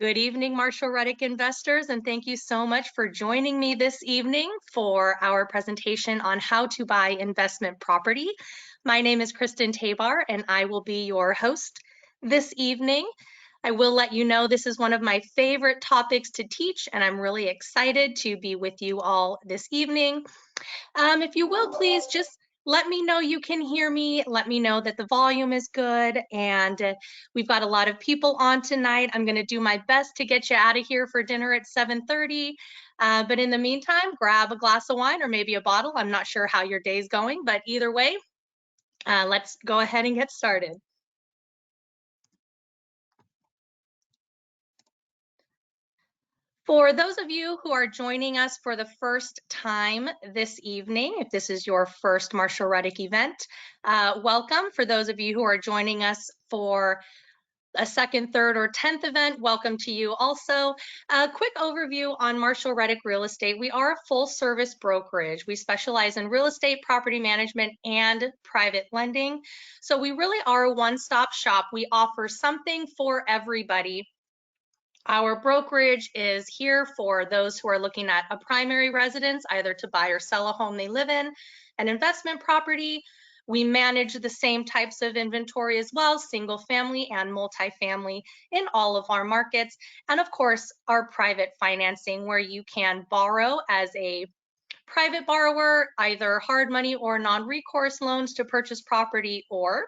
Good evening, Marshall Reddick investors, and thank you so much for joining me this evening for our presentation on how to buy investment property. My name is Kristen Tabar, and I will be your host this evening. I will let you know this is one of my favorite topics to teach, and I'm really excited to be with you all this evening. If you will, please just let me know you can hear me. Let me know that the volume is good. And we've got a lot of people on tonight. I'm going to do my best to get you out of here for dinner at 7:30. But in the meantime, grab a glass of wine or maybe a bottle. I'm not sure how your day's going, but either way, let's go ahead and get started. For those of you who are joining us for the first time this evening, if this is your first Marshall Reddick event, welcome. For those of you who are joining us for a second, third, or 10th event, welcome to you also. A quick overview on Marshall Reddick Real Estate. We are a full service brokerage. We specialize in real estate, property management, and private lending. So we really are a one-stop shop. We offer something for everybody. Our brokerage is here for those who are looking at a primary residence, either to buy or sell a home they live in, an investment property. We manage the same types of inventory as well, single family and multifamily in all of our markets. And of course, our private financing where you can borrow as a private borrower, either hard money or non-recourse loans to purchase property, or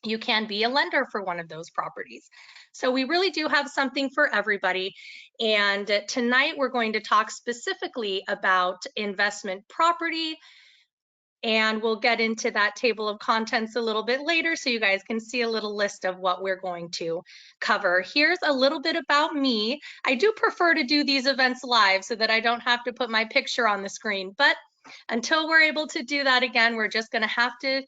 you can be a lender for one of those properties. So we really do have something for everybody. And tonight we're going to talk specifically about investment property. And we'll get into that table of contents a little bit later so you guys can see a little list of what we're going to cover. Here's a little bit about me. I do prefer to do these events live so that I don't have to put my picture on the screen. But until we're able to do that again, we're just going to have to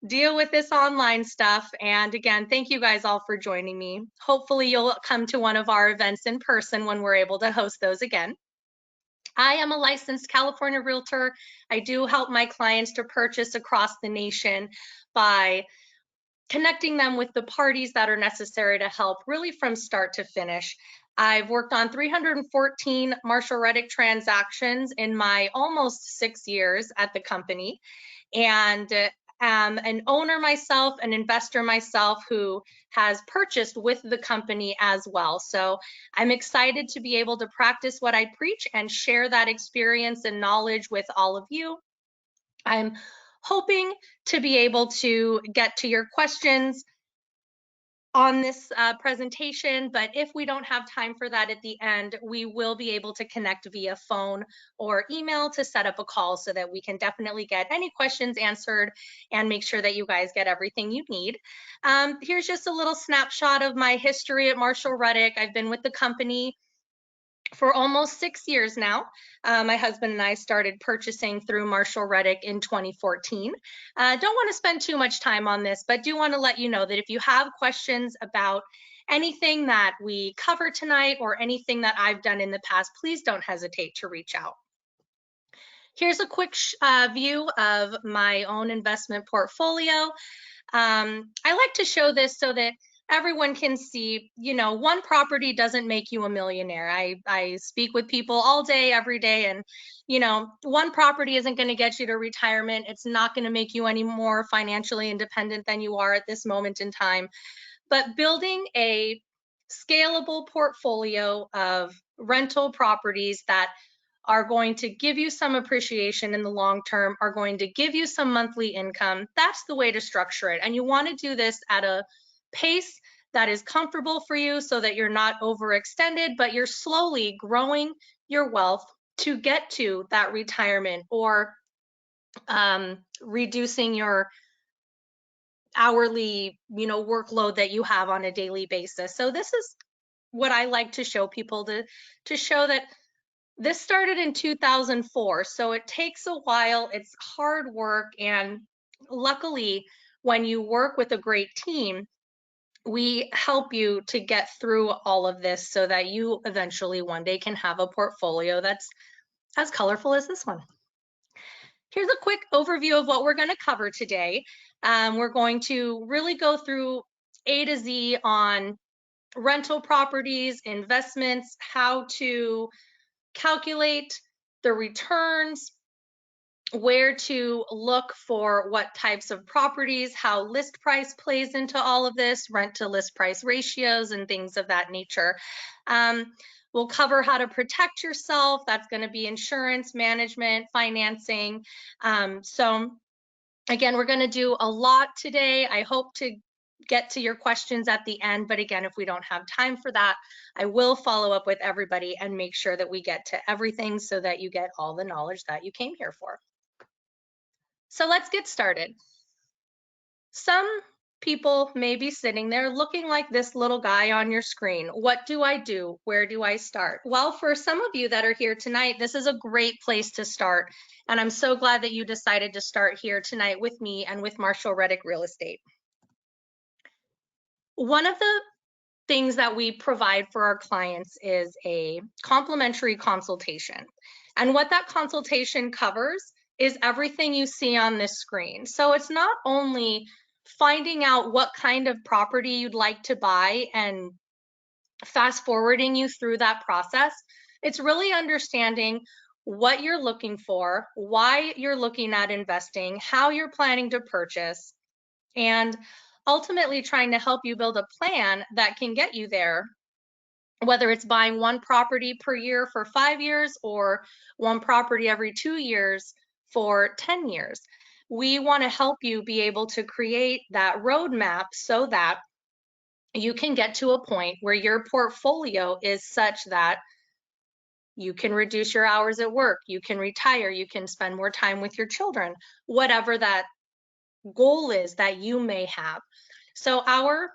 deal with this online stuff. And again, thank you guys all for joining me. Hopefully you'll come to one of our events in person when we're able to host those again. I am a licensed California realtor. I do help my clients to purchase across the nation by connecting them with the parties that are necessary to help really from start to finish. I've worked on 314 Marshall Reddick transactions in my almost 6 years at the company, and am an owner myself, an investor myself who has purchased with the company as well. So I'm excited to be able to practice what I preach and share that experience and knowledge with all of you. I'm hoping to be able to get to your questions on this presentation, but if we don't have time for that at the end, we will be able to connect via phone or email to set up a call so that we can definitely get any questions answered and make sure that you guys get everything you need. Here's just a little snapshot of my history at Marshall Reddick. I've been with the company for almost 6 years now. My husband and I started purchasing through Marshall Reddick in 2014. Don't want to spend too much time on this, but do want to let you know that if you have questions about anything that we cover tonight or anything that I've done in the past, please don't hesitate to reach out. Here's a quick view of my own investment portfolio. I like to show this so that everyone can see, one property doesn't make you a millionaire. I speak with people all day, every day, and, one property isn't going to get you to retirement. It's not going to make you any more financially independent than you are at this moment in time. But building a scalable portfolio of rental properties that are going to give you some appreciation in the long term, are going to give you some monthly income, that's the way to structure it. And you want to do this at a pace that is comfortable for you so that you're not overextended, but you're slowly growing your wealth to get to that retirement or reducing your hourly, workload that you have on a daily basis. So this is what I like to show people to show that this started in 2004, so it takes a while. It's hard work, and luckily, when you work with a great team, we help you to get through all of this so that you eventually one day can have a portfolio that's as colorful as this one. Here's a quick overview of what we're going to cover today. We're going to really go through A to Z on rental properties, investments, how to calculate the returns, where to look for what types of properties, how list price plays into all of this, rent to list price ratios and things of that nature. We'll cover how to protect yourself. That's going to be insurance, management, financing. So again, we're going to do a lot today. I hope to get to your questions at the end, but again, if we don't have time for that, I will follow up with everybody and make sure that we get to everything so that you get all the knowledge that you came here for. So let's get started. Some people may be sitting there looking like this little guy on your screen. What do I do? Where do I start? Well, for some of you that are here tonight, this is a great place to start. And I'm so glad that you decided to start here tonight with me and with Marshall Reddick Real Estate. One of the things that we provide for our clients is a complimentary consultation. And what that consultation covers is everything you see on this screen. So it's not only finding out what kind of property you'd like to buy and fast forwarding you through that process, it's really understanding what you're looking for, why you're looking at investing, how you're planning to purchase, and ultimately trying to help you build a plan that can get you there, whether it's buying one property per year for 5 years or one property every 2 years for 10 years. We want to help you be able to create that roadmap so that you can get to a point where your portfolio is such that you can reduce your hours at work, you can retire, you can spend more time with your children, whatever that goal is that you may have. So our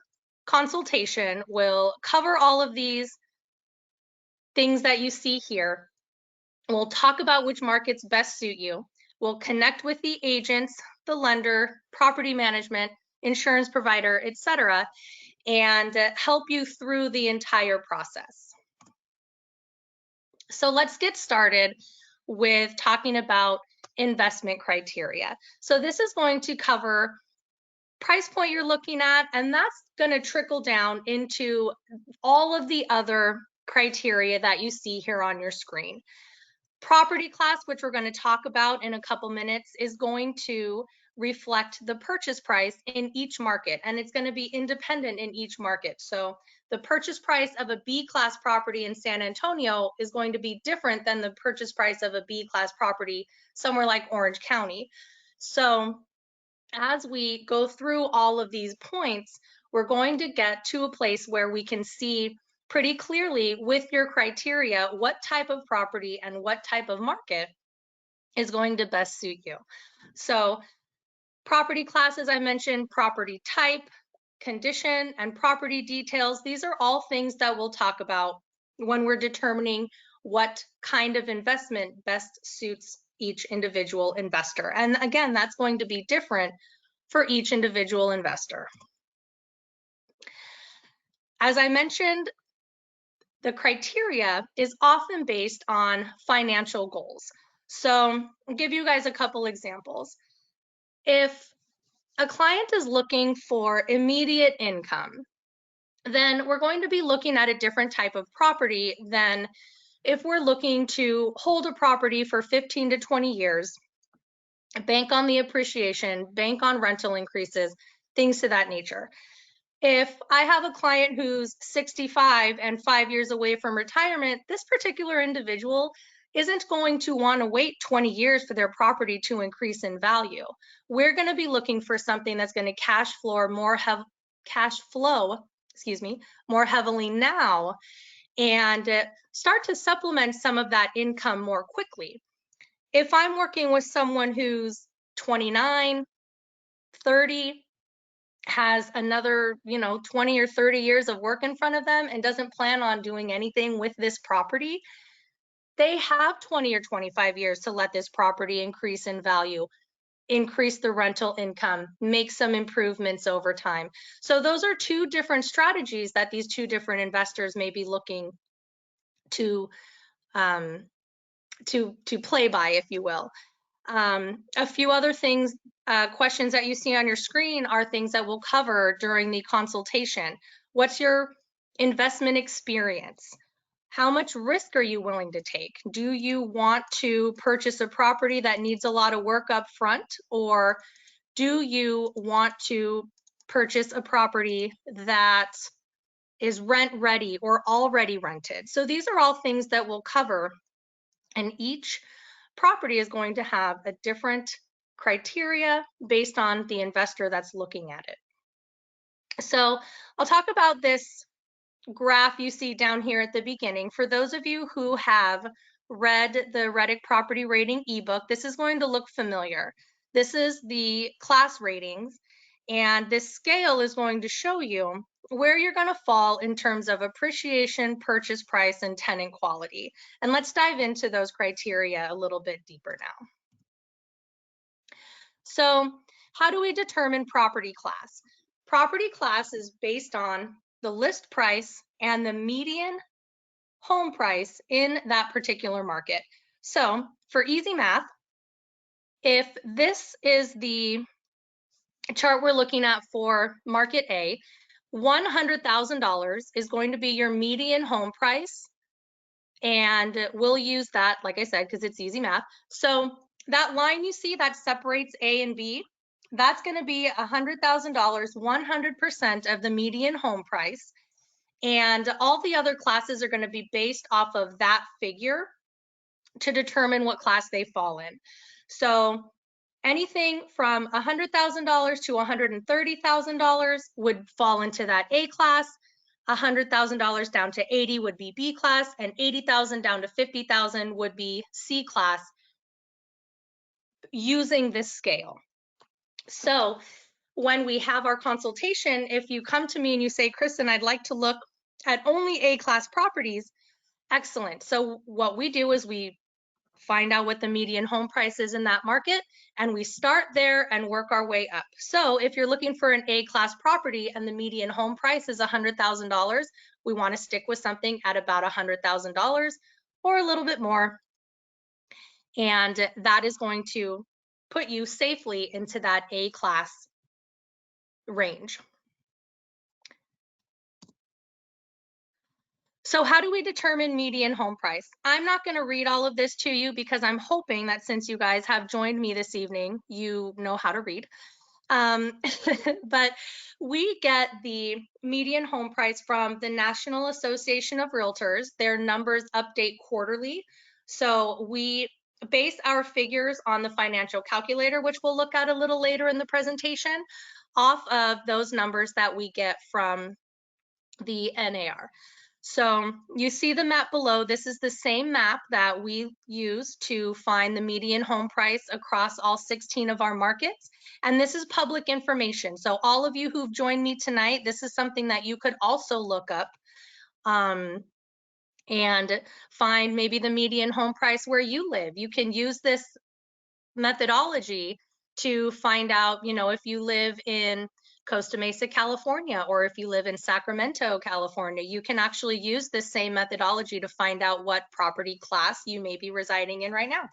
consultation will cover all of these things that you see here. We'll talk about which markets best suit you. We'll connect with the agents, the lender, property management, insurance provider, etc., and help you through the entire process. So let's get started with talking about investment criteria. So this is going to cover price point you're looking at, and that's going to trickle down into all of the other criteria that you see here on your screen. Property class, which we're going to talk about in a couple minutes, is going to reflect the purchase price in each market, and it's going to be independent in each market. So the purchase price of a B class property in San Antonio is going to be different than the purchase price of a B class property somewhere like Orange County. So as we go through all of these points, we're going to get to a place where we can see pretty clearly with your criteria what type of property and what type of market is going to best suit you. So property class, as I mentioned, property type, condition, and property details, these are all things that we'll talk about when we're determining what kind of investment best suits each individual investor. And again, that's going to be different for each individual investor. As I mentioned, the criteria is often based on financial goals. So I'll give you guys a couple examples. If a client is looking for immediate income, then we're going to be looking at a different type of property than if we're looking to hold a property for 15 to 20 years, bank on the appreciation, bank on rental increases, things to that nature. If I have a client who's 65 and 5 years away from retirement, this particular individual isn't going to want to wait 20 years for their property to increase in value. We're going to be looking for something that's going to cash flow more heavily now and start to supplement some of that income more quickly. If I'm working with someone who's 29, 30, has another 20 or 30 years of work in front of them and doesn't plan on doing anything with this property, they have 20 or 25 years to let this property increase in value, increase the rental income, make some improvements over time. So those are two different strategies that these two different investors may be looking to play by, if you will. A few other things, questions that you see on your screen are things that we'll cover during the consultation. What's your investment experience. How much risk are you willing to take? Do you want to purchase a property that needs a lot of work up front, or do you want to purchase a property that is rent ready or already rented? So these are all things that we'll cover, and each property is going to have a different criteria based on the investor that's looking at it. So I'll talk about this graph you see down here at the beginning. For those of you who have read the Reddick property rating ebook, this is going to look familiar. This is the class ratings, and this scale is going to show you where you're going to fall in terms of appreciation, purchase price, and tenant quality. And let's dive into those criteria a little bit deeper now. So how do we determine property class? Property class is based on the list price and the median home price in that particular market. So for easy math, if this is the chart we're looking at for market A, $100,000 is going to be your median home price. And we'll use that, like I said, because it's easy math. So that line you see that separates A and B, that's going to be $100,000, 100% of the median home price. And all the other classes are going to be based off of that figure to determine what class they fall in. So anything from $100,000 to $130,000 would fall into that A class. $100,000 down to 80 would be B class, and 80,000 down to 50,000 would be C class using this scale. So when we have our consultation, if you come to me and you say, Kristen, I'd like to look at only A class properties, excellent. So what we do is we find out what the median home price is in that market, and we start there and work our way up. So if you're looking for an A-class property and the median home price is $100,000, we want to stick with something at about $100,000 or a little bit more. And that is going to put you safely into that A-class range. So how do we determine median home price? I'm not going to read all of this to you because I'm hoping that since you guys have joined me this evening, you know how to read. But we get the median home price from the National Association of Realtors. Their numbers update quarterly. So we base our figures on the financial calculator, which we'll look at a little later in the presentation, off of those numbers that we get from the NAR. So you see the map below. This is the same map that we use to find the median home price across all 16 of our markets. And this is public information. So all of you who've joined me tonight, this is something that you could also look up and find maybe the median home price where you live. You can use this methodology to find out, you know, if you live in Costa Mesa, California, or if you live in Sacramento, California, you can actually use this same methodology to find out what property class you may be residing in right now.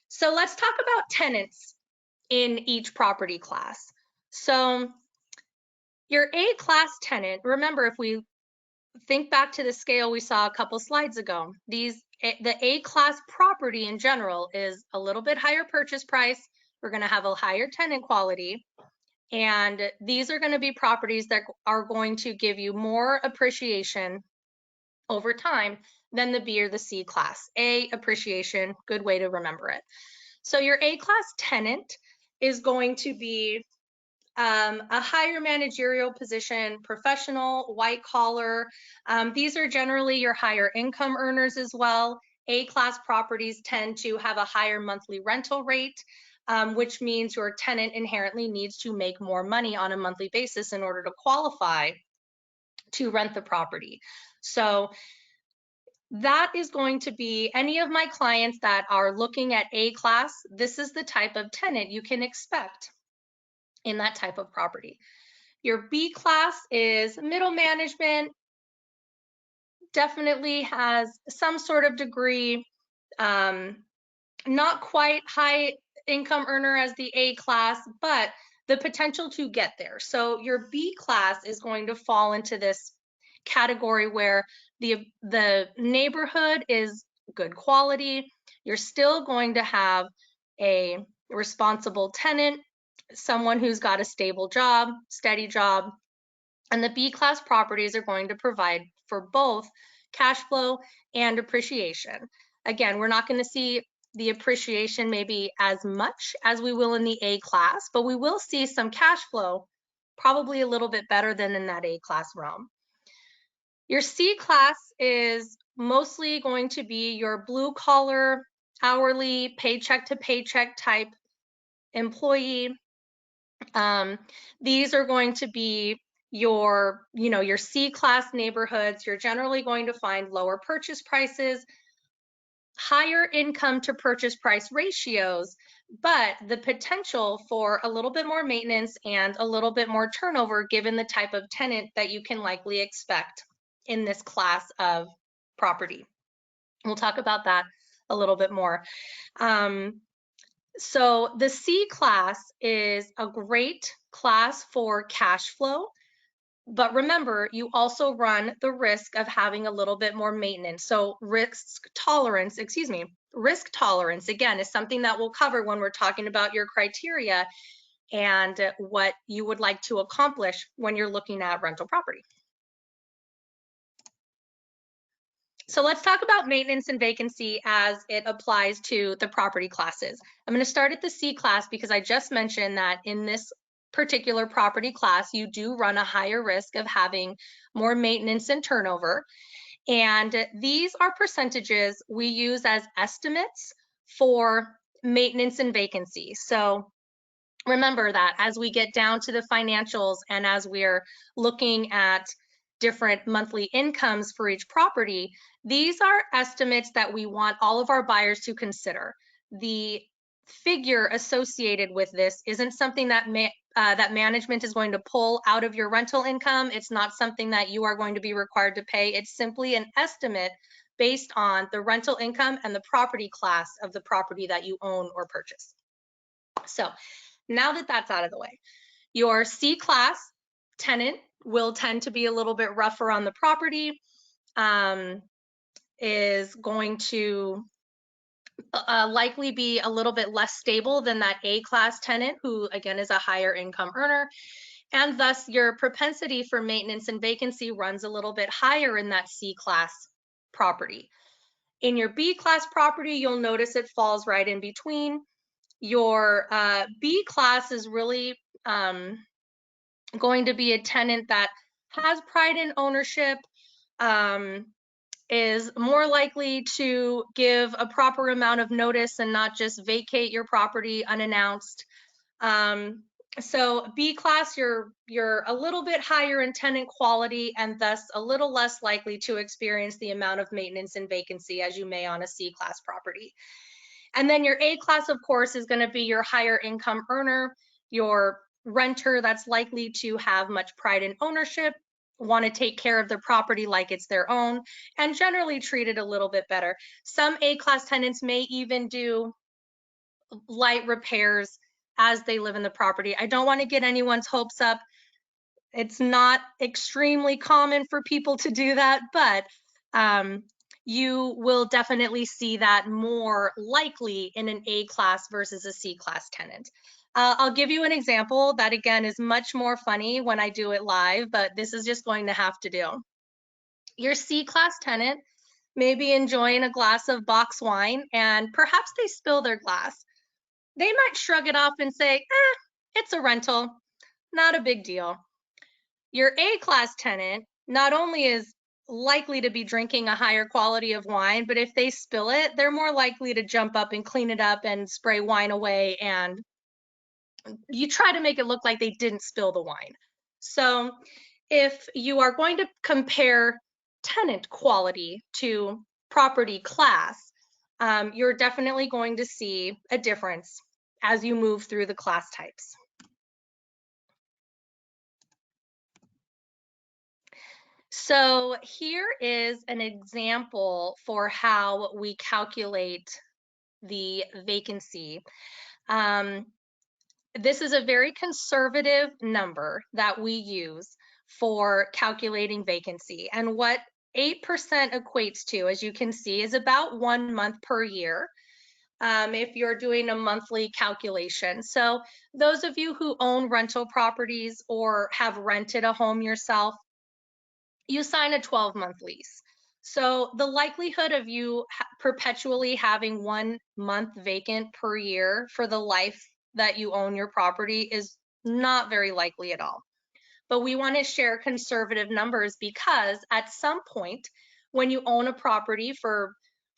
So let's talk about tenants in each property class. So your A-class tenant, remember, if we think back to the scale we saw a couple slides ago, the A-class property in general is a little bit higher purchase price. We're going to have a higher tenant quality. And these are going to be properties that are going to give you more appreciation over time than the B or the C class. A, appreciation, good way to remember it. So your A-class tenant is going to be a higher managerial position, professional, white collar. These are generally your higher income earners as well. A-class properties tend to have a higher monthly rental rate, which means your tenant inherently needs to make more money on a monthly basis in order to qualify to rent the property. So that is going to be any of my clients that are looking at A-class, this is the type of tenant you can expect in that type of property. Your B class is middle management, definitely has some sort of degree, not quite high income earner as the A class, but the potential to get there. So your B class is going to fall into this category where the neighborhood is good quality. You're still going to have a responsible tenant, someone who's got a stable job, steady job, and the B class properties are going to provide for both cash flow and appreciation. Again, we're not going to see the appreciation maybe as much as we will in the A class, but we will see some cash flow, probably a little bit better than in that A class realm. Your C class is mostly going to be your blue collar, hourly, paycheck to paycheck type employee. These are going to be your C class neighborhoods. You're generally going to find lower purchase prices, higher income to purchase price ratios, but the potential for a little bit more maintenance and a little bit more turnover given the type of tenant that you can likely expect in this class of property. We'll talk about that a little bit more. So the C class is a great class for cash flow, but remember, you also run the risk of having a little bit more maintenance. So risk tolerance, again, is something that we'll cover when we're talking about your criteria and what you would like to accomplish when you're looking at rental property. So let's talk about maintenance and vacancy as it applies to the property classes. I'm going to start at the C class because I just mentioned that in this particular property class, you do run a higher risk of having more maintenance and turnover. And these are percentages we use as estimates for maintenance and vacancy. So remember that as we get down to the financials and as we're looking at different monthly incomes for each property, these are estimates that we want all of our buyers to consider. The figure associated with this isn't something that that management is going to pull out of your rental income. It's not something that you are going to be required to pay. It's simply an estimate based on the rental income and the property class of the property that you own or purchase. So now that that's out of the way, your C class tenant will tend to be a little bit rougher on the property, is going to likely be a little bit less stable than that A class tenant, who again is a higher income earner. And thus your propensity for maintenance and vacancy runs a little bit higher in that C class property. In your B class property, you'll notice it falls right in between. Your B class is really going to be a tenant that has pride in ownership, is more likely to give a proper amount of notice and not just vacate your property unannounced. So B class, you're a little bit higher in tenant quality and thus a little less likely to experience the amount of maintenance and vacancy as you may on a C class property. And then your A class, of course, is going to be your higher income earner, your renter that's likely to have much pride in ownership, want to take care of their property like it's their own, and generally treat it a little bit better. Some A class tenants may even do light repairs as they live in the property. I don't want to get anyone's hopes up. It's not extremely common for people to do that, but you will definitely see that more likely in an A class versus a C class tenant. I'll give you an example that again is much more funny when I do it live, but this is just going to have to do. Your C class tenant may be enjoying a glass of box wine and perhaps they spill their glass. They might shrug it off and say, it's a rental, not a big deal. Your A class tenant not only is likely to be drinking a higher quality of wine, but if they spill it, they're more likely to jump up and clean it up and spray wine away, and you try to make it look like they didn't spill the wine. So if you are going to compare tenant quality to property class, you're definitely going to see a difference as you move through the class types. So here is an example for how we calculate the vacancy. this is a very conservative number that we use for calculating vacancy. And what 8% equates to, as you can see, is about 1 month per year. If you're doing a monthly calculation. So those of you who own rental properties or have rented a home yourself, you sign a 12-month lease. So the likelihood of you perpetually having 1 month vacant per year for the life that you own your property is not very likely at all. But we want to share conservative numbers because at some point when you own a property for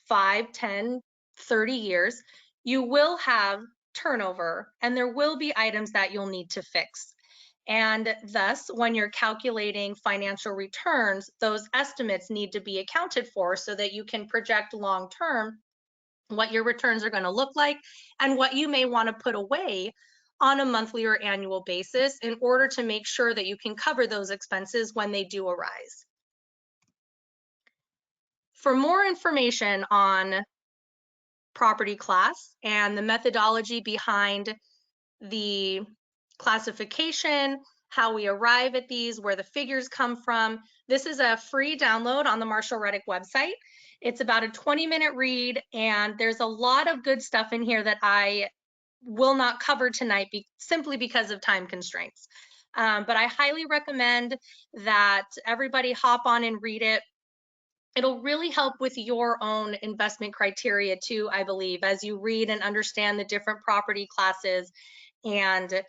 5, 10, 30 years, you will have turnover and there will be items that you'll need to fix. And thus, when you're calculating financial returns, those estimates need to be accounted for so that you can project long-term what your returns are going to look like and what you may want to put away on a monthly or annual basis in order to make sure that you can cover those expenses when they do arise. For more information on property class and the methodology behind the classification, how we arrive at these, where the figures come from, this is a free download on the Marshall Reddick website. It's about a 20-minute read, and there's a lot of good stuff in here that I will not cover tonight simply because of time constraints. But I highly recommend that everybody hop on and read it. It'll really help with your own investment criteria too, I believe, as you read and understand the different property classes and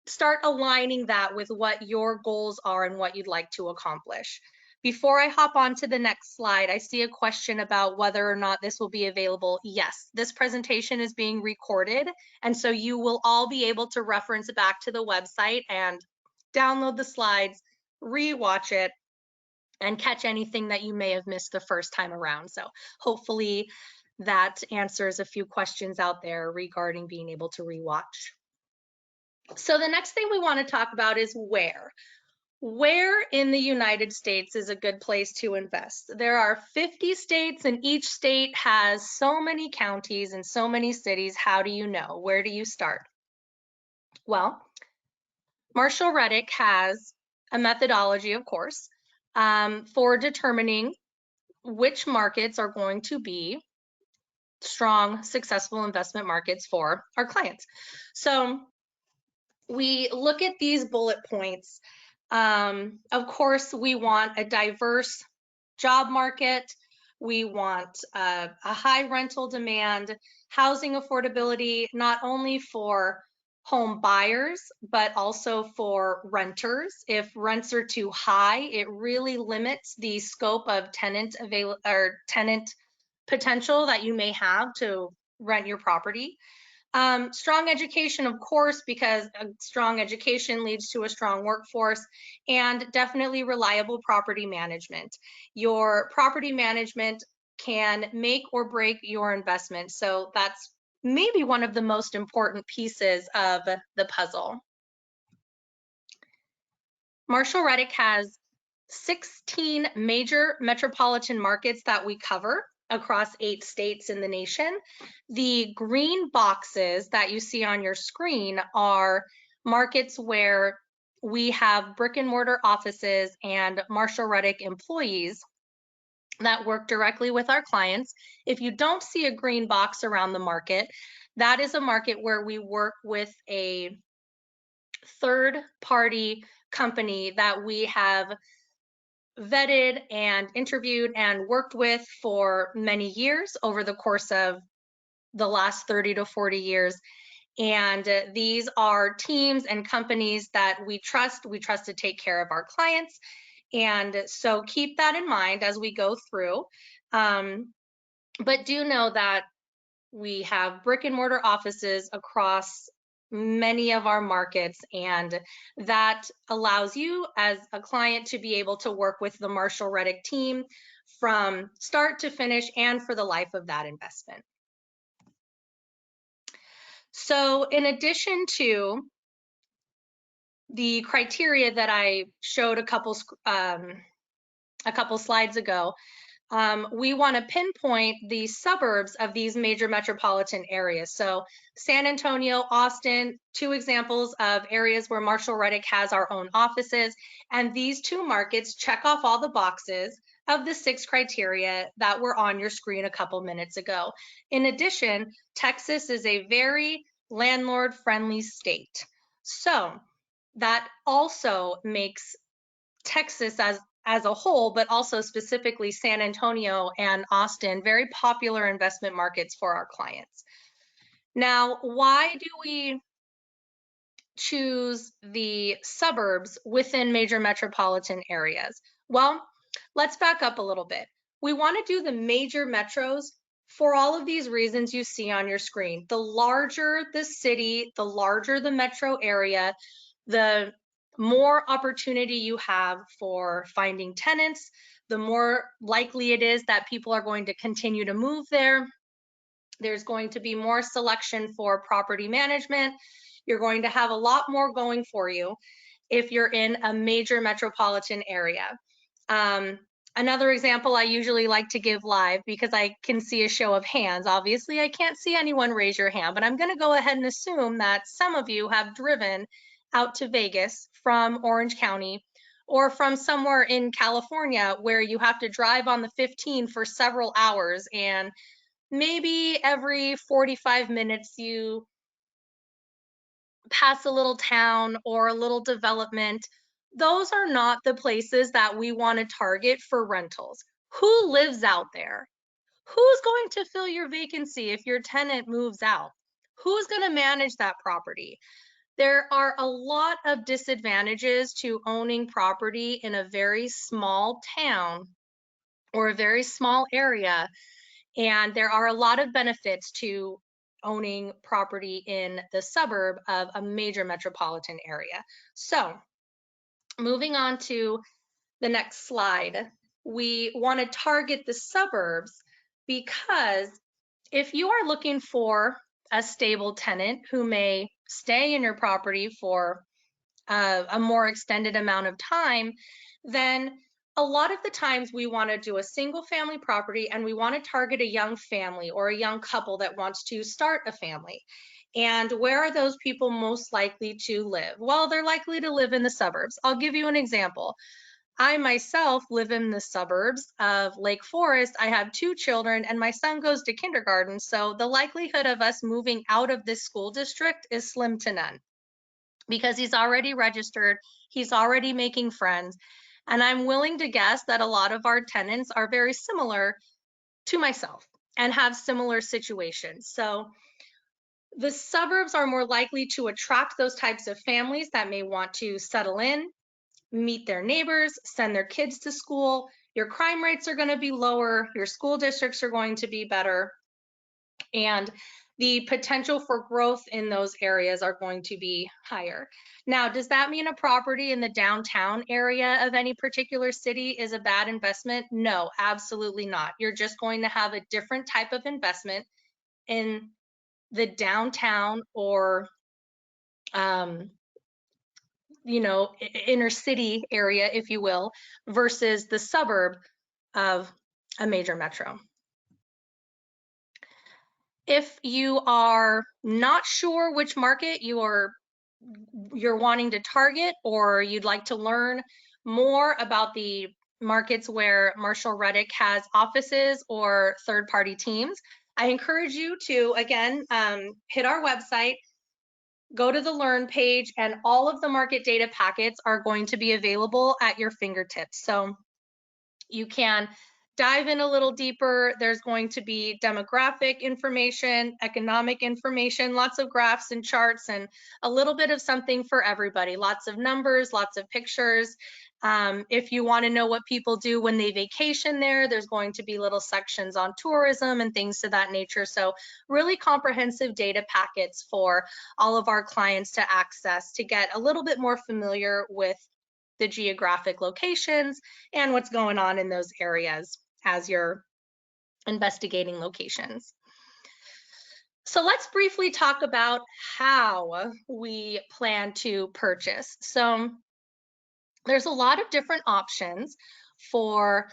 start aligning that with what your goals are and what you'd like to accomplish. Before I hop on to the next slide, I see a question about whether or not this will be available. Yes, this presentation is being recorded, and so you will all be able to reference back to the website and download the slides, re-watch it, and catch anything that you may have missed the first time around. So hopefully that answers a few questions out there regarding being able to re-watch. So the next thing we want to talk about is where. Where in the United States is a good place to invest? There are 50 states and each state has so many counties and so many cities. How do you know? Where do you start? Well, Marshall Reddick has a methodology, of course, for determining which markets are going to be strong, successful investment markets for our clients. So we look at these bullet points. Of course, we want a diverse job market. We want a high rental demand, housing affordability, not only for home buyers, but also for renters. If rents are too high, it really limits the scope of tenant potential that you may have to rent your property. Strong education, of course, because a strong education leads to a strong workforce, and definitely reliable property management. Your property management can make or break your investment. So that's maybe one of the most important pieces of the puzzle. Marshall Reddick has 16 major metropolitan markets that we cover across 8 states in the nation. The green boxes that you see on your screen are markets where we have brick and mortar offices and Marshall Reddick employees that work directly with our clients. If you don't see a green box around the market, that is a market where we work with a third-party company that we have vetted and interviewed and worked with for many years over the course of the last 30 to 40 years. And these are teams and companies that we trust to take care of our clients. And so keep that in mind as we go through. But do know that we have brick and mortar offices across many of our markets, and that allows you as a client to be able to work with the Marshall Reddick team from start to finish and for the life of that investment. So in addition to the criteria that I showed a couple slides ago, we want to pinpoint the suburbs of these major metropolitan areas. So San Antonio, Austin, two examples of areas where Marshall Reddick has our own offices. And these two markets check off all the boxes of the 6 criteria that were on your screen a couple minutes ago. In addition, Texas is a very landlord-friendly state. So that also makes Texas as a whole, but also specifically San Antonio and Austin, very popular investment markets for our clients. Now, why do we choose the suburbs within major metropolitan areas? Well, let's back up a little bit. We want to do the major metros for all of these reasons you see on your screen. The larger the city, the larger the metro area, the more opportunity you have for finding tenants, the more likely it is that people are going to continue to move there. There's going to be more selection for property management. You're going to have a lot more going for you if you're in a major metropolitan area. Another example I usually like to give live because I can see a show of hands. Obviously, I can't see anyone raise your hand, but I'm going to go ahead and assume that some of you have driven out to Vegas from Orange County or from somewhere in California where you have to drive on the 15 for several hours, and maybe every 45 minutes you pass a little town or a little development. Those are not the places that we want to target for rentals. Who lives out there? Who's going to fill your vacancy if your tenant moves out? Who's going to manage that property? There are a lot of disadvantages to owning property in a very small town or a very small area, and there are a lot of benefits to owning property in the suburb of a major metropolitan area. So moving on to the next slide, we want to target the suburbs because if you are looking for a stable tenant who may stay in your property for a more extended amount of time, then a lot of the times we want to do a single family property and we want to target a young family or a young couple that wants to start a family. And where are those people most likely to live? Well, they're likely to live in the suburbs. I'll give you an example. I myself live in the suburbs of Lake Forest. I have 2 children and my son goes to kindergarten. So the likelihood of us moving out of this school district is slim to none because he's already registered, he's already making friends. And I'm willing to guess that a lot of our tenants are very similar to myself and have similar situations. So the suburbs are more likely to attract those types of families that may want to settle in, meet their neighbors, send their kids to school. Your crime rates are going to be lower, your school districts are going to be better, and the potential for growth in those areas are going to be higher. Now, does that mean a property in the downtown area of any particular city is a bad investment? No, absolutely not. You're just going to have a different type of investment in the downtown or inner city area, if you will, versus the suburb of a major metro. If you are not sure which market you're wanting to target, or you'd like to learn more about the markets where Marshall Reddick has offices or third-party teams, I encourage you to, again, hit our website, go to the Learn page, and all of the market data packets are going to be available at your fingertips. So you can dive in a little deeper. There's going to be demographic information, economic information, lots of graphs and charts, and a little bit of something for everybody. Lots of numbers, lots of pictures. If you want to know what people do when they vacation there, there's going to be little sections on tourism and things to that nature. So really comprehensive data packets for all of our clients to access to get a little bit more familiar with the geographic locations and what's going on in those areas as you're investigating locations. So let's briefly talk about how we plan to purchase. So there's a lot of different options for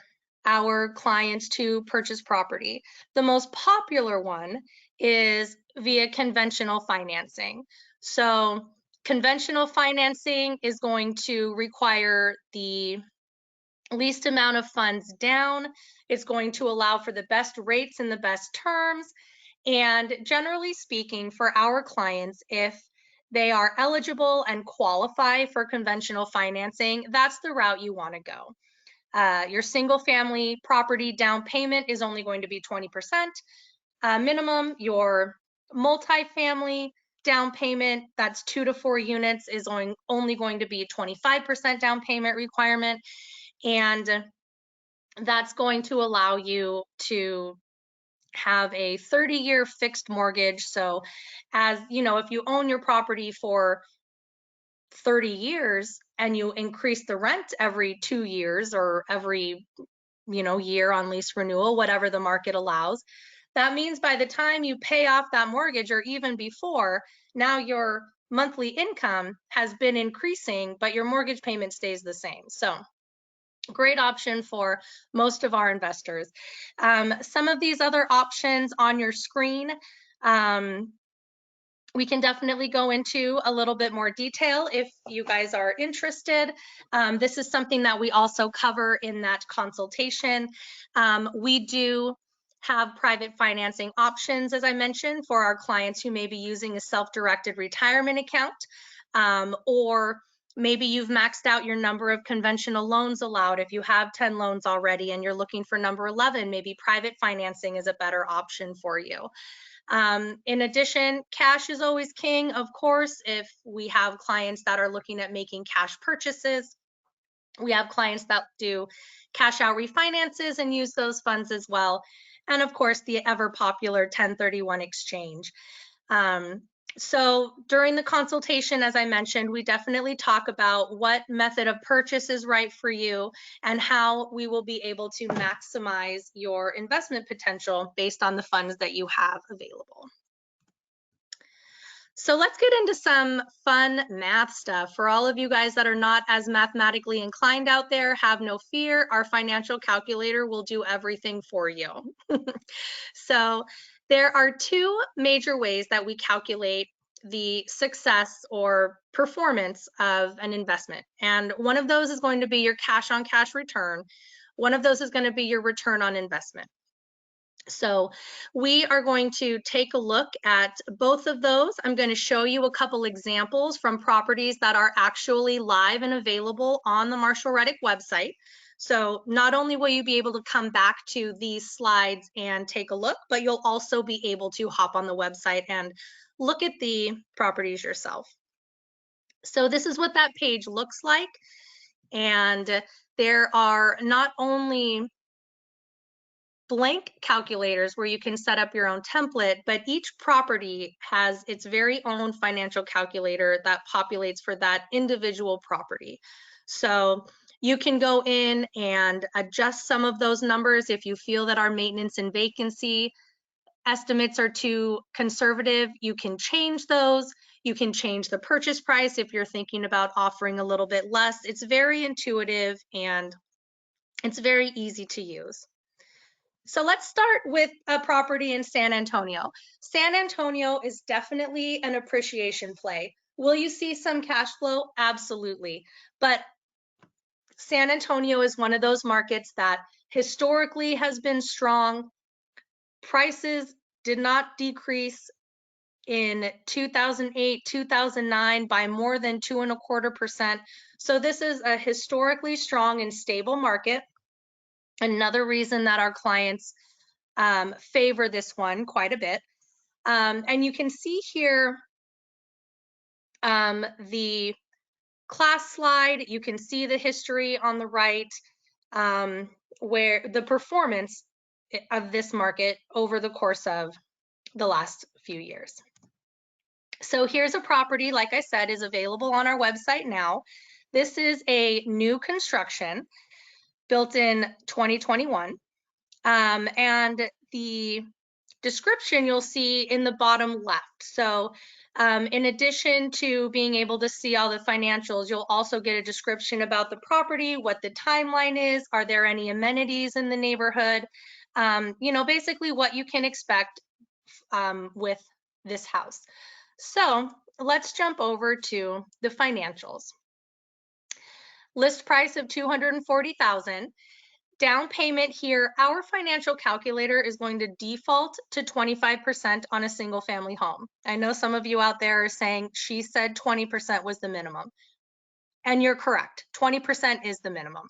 our clients to purchase property. The most popular one is via conventional financing. So conventional financing is going to require the least amount of funds down. It's going to allow for the best rates and the best terms. And generally speaking, for our clients, if they are eligible and qualify for conventional financing, that's the route you want to go. Your single family property down payment is only going to be 20% minimum. Your multifamily down payment, that's 2 to 4 units, is only going to be 25% down payment requirement. And that's going to allow you to have a 30-year fixed mortgage. So as you know, if you own your property for 30 years and you increase the rent every 2 years or every year on lease renewal, whatever the market allows, that means by the time you pay off that mortgage, or even before, now your monthly income has been increasing, but your mortgage payment stays the same. So great option for most of our investors. Some of these other options on your screen, we can definitely go into a little bit more detail if you guys are interested. This is something that we also cover in that consultation. We do have private financing options, as I mentioned, for our clients who may be using a self-directed retirement account, or maybe you've maxed out your number of conventional loans allowed. If you have 10 loans already and you're looking for number 11, maybe private financing is a better option for you. In addition, cash is always king, of course, if we have clients that are looking at making cash purchases. We have clients that do cash out refinances and use those funds as well. And of course, the ever popular 1031 exchange. So during the consultation, as I mentioned, we definitely talk about what method of purchase is right for you and how we will be able to maximize your investment potential based on the funds that you have available. So let's get into some fun math stuff. For all of you guys that are not as mathematically inclined out there, have no fear. Our financial calculator will do everything for you. So there are two major ways that we calculate the success or performance of an investment. And one of those is going to be your cash on cash return. One of those is going to be your return on investment. So we are going to take a look at both of those. I'm going to show you a couple examples from properties that are actually live and available on the Marshall Reddick website. So not only will you be able to come back to these slides and take a look, but you'll also be able to hop on the website and look at the properties yourself. So this is what that page looks like. And there are not only blank calculators where you can set up your own template, but each property has its very own financial calculator that populates for that individual property. So you can go in and adjust some of those numbers if you feel that our maintenance and vacancy estimates are too conservative. You can change those. You can change the purchase price if you're thinking about offering a little bit less. It's very intuitive and it's very easy to use. So let's start with a property in San Antonio. San Antonio is definitely an appreciation play. Will you see some cash flow? Absolutely. But San Antonio is one of those markets that historically has been strong. Prices did not decrease in 2008, 2009 by more than 2.25%. So this is a historically strong and stable market. Another reason that our clients favor this one quite a bit. And you can see here the class slide. You can see the history on the right, where the performance of this market over the course of the last few years. So here's a property, like I said, is available on our website now. This is a new construction built in 2021. And the description you'll see in the bottom left. So in addition to being able to see all the financials, you'll also get a description about the property, what the timeline is, are there any amenities in the neighborhood, basically what you can expect with this house. So let's jump over to the financials. List price of $240,000. Down payment here, our financial calculator is going to default to 25% on a single family home. I know some of you out there are saying she said 20% was the minimum. And you're correct, 20% is the minimum.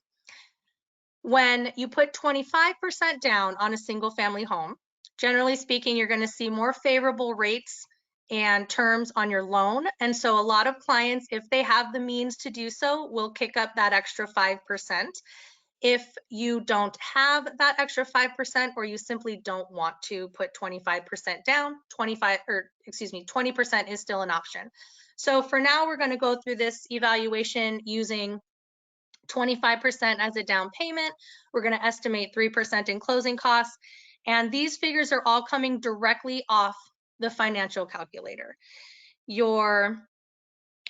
When you put 25% down on a single family home, generally speaking, you're going to see more favorable rates and terms on your loan. And so a lot of clients, if they have the means to do so, will kick up that extra 5%. If you don't have that extra 5% or you simply don't want to put 25% down, 20% is still an option. So for now, we're going to go through this evaluation using 25% as a down payment. We're going to estimate 3% in closing costs. And these figures are all coming directly off the financial calculator. Your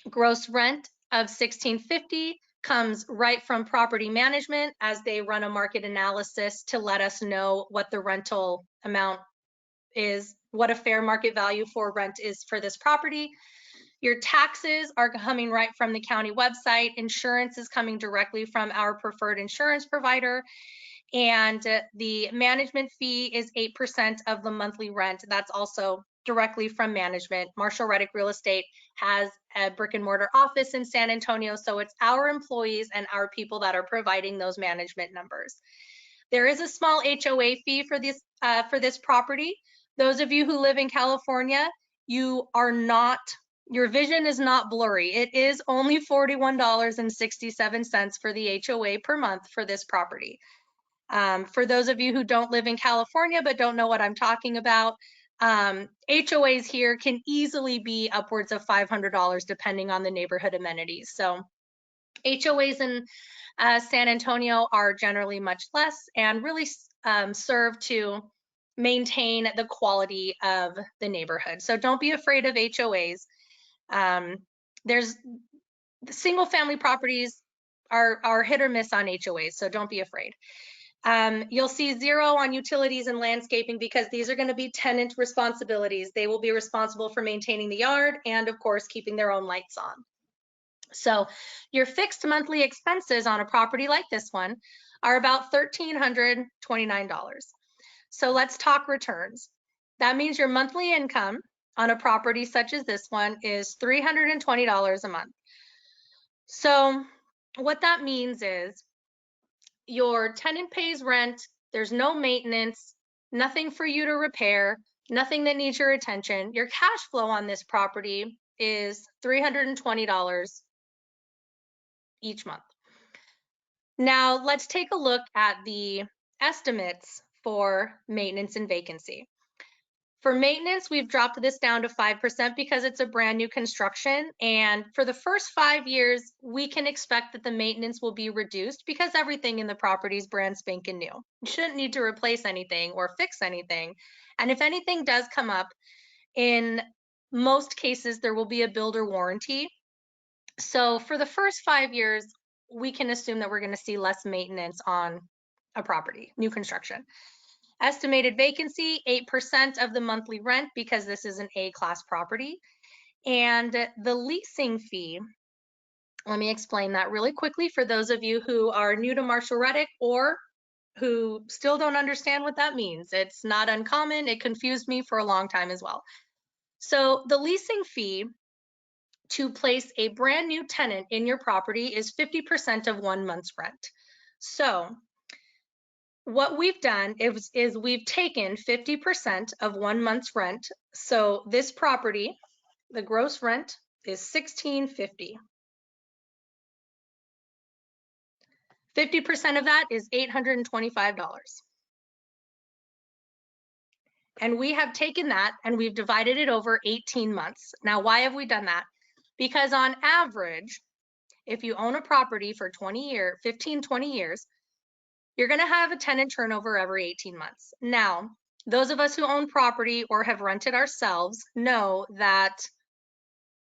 gross rent of $1,650 comes right from property management as they run a market analysis to let us know what the rental amount is, what a fair market value for rent is for this property. Your taxes are coming right from the county website. Insurance is coming directly from our preferred insurance provider. And the management fee is 8% of the monthly rent. That's also directly from management. Marshall Reddick Real Estate has a brick and mortar office in San Antonio, so it's our employees and our people that are providing those management numbers. There is a small HOA fee for this property. Those of you who live in California, your vision is not blurry. It is only $41.67 for the HOA per month for this property. For those of you who don't live in California but don't know what I'm talking about, HOAs here can easily be upwards of $500 depending on the neighborhood amenities. So HOAs in San Antonio are generally much less and really serve to maintain the quality of the neighborhood. So don't be afraid of HOAs. There's single family properties are hit or miss on HOAs, so don't be afraid. You'll see 0 on utilities and landscaping because these are going to be tenant responsibilities. They will be responsible for maintaining the yard and, of course, keeping their own lights on. So your fixed monthly expenses on a property like this one are about $1,329. So let's talk returns. That means your monthly income on a property such as this one is $320 a month. So what that means is your tenant pays rent, there's no maintenance, nothing for you to repair, nothing that needs your attention. Your cash flow on this property is $320 each month. Now let's take a look at the estimates for maintenance and vacancy. For maintenance, we've dropped this down to 5% because it's a brand new construction. And for the first 5 years, we can expect that the maintenance will be reduced because everything in the property is brand spanking new. You shouldn't need to replace anything or fix anything. And if anything does come up, in most cases, there will be a builder warranty. So for the first 5 years, we can assume that we're going to see less maintenance on a property, new construction. Estimated vacancy, 8% of the monthly rent because this is an A-class property. And the leasing fee, let me explain that really quickly for those of you who are new to Marshall Reddick or who still don't understand what that means. It's not uncommon. It confused me for a long time as well. So the leasing fee to place a brand new tenant in your property is 50% of 1 month's rent. So what we've done is we've taken 50% of 1 month's rent. So this property, the gross rent is $1,650. 50% of that is $825. And we have taken that and we've divided it over 18 months. Now, why have we done that? Because on average, if you own a property for 20 years, you're going to have a tenant turnover every 18 months. Now, those of us who own property or have rented ourselves know that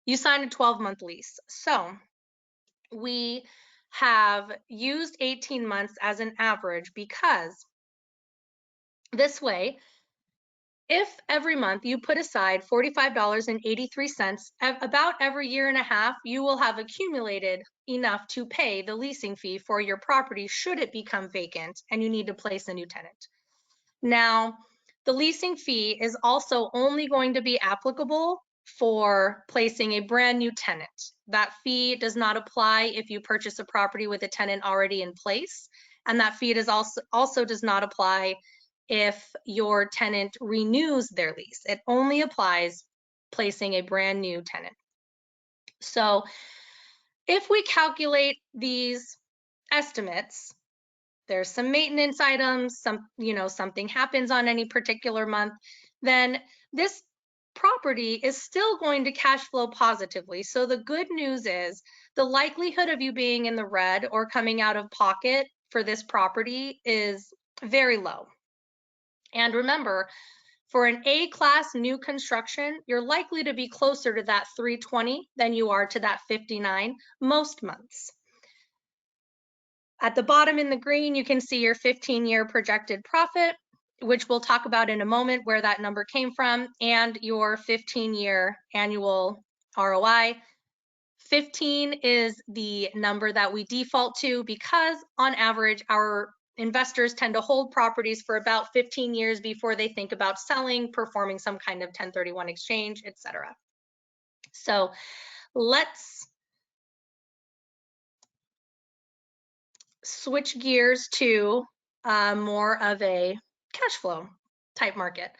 you sign a 12-month lease. So we have used 18 months as an average because this way, if every month you put aside $45.83, about every year and a half, you will have accumulated enough to pay the leasing fee for your property should it become vacant and you need to place a new tenant. Now, the leasing fee is also only going to be applicable for placing a brand new tenant. That fee does not apply if you purchase a property with a tenant already in place, and that fee does also does not apply if your tenant renews their lease. It only applies placing a brand new tenant. So if we calculate these estimates, there's some maintenance items, something happens on any particular month, then this property is still going to cash flow positively. So the good news is the likelihood of you being in the red or coming out of pocket for this property is very low. And remember, for an A-class new construction, you're likely to be closer to that 320 than you are to that 59 most months. At the bottom in the green, you can see your 15-year projected profit, which we'll talk about in a moment where that number came from, and your 15-year annual ROI. 15 is the number that we default to because on average, our investors tend to hold properties for about 15 years before they think about selling, performing some kind of 1031 exchange, etc. So let's switch gears to more of a cash flow type market.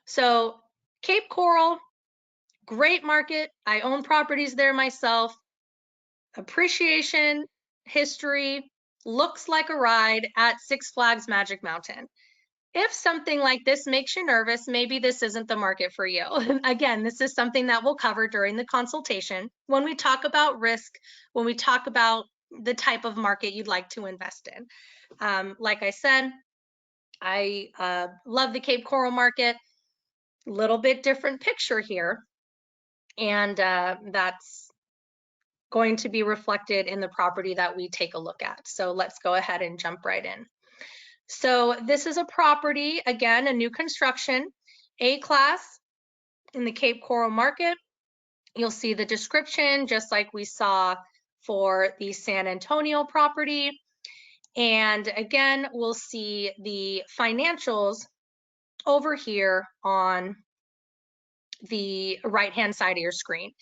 So Cape Coral, great market. I own properties there myself. Appreciation history looks like a ride at Six Flags Magic Mountain. If something like this makes you nervous, maybe this isn't the market for you. Again, this is something that we'll cover during the consultation when we talk about risk, when we talk about the type of market you'd like to invest in. Like I said, I love the Cape Coral market. Little bit different picture here, and that's going to be reflected in the property that we take a look at. So let's go ahead and jump right in. So this is a property, again, a new construction, A-class in the Cape Coral market. You'll see the description just like we saw for the San Antonio property. And again, we'll see the financials over here on the right-hand side of your screen.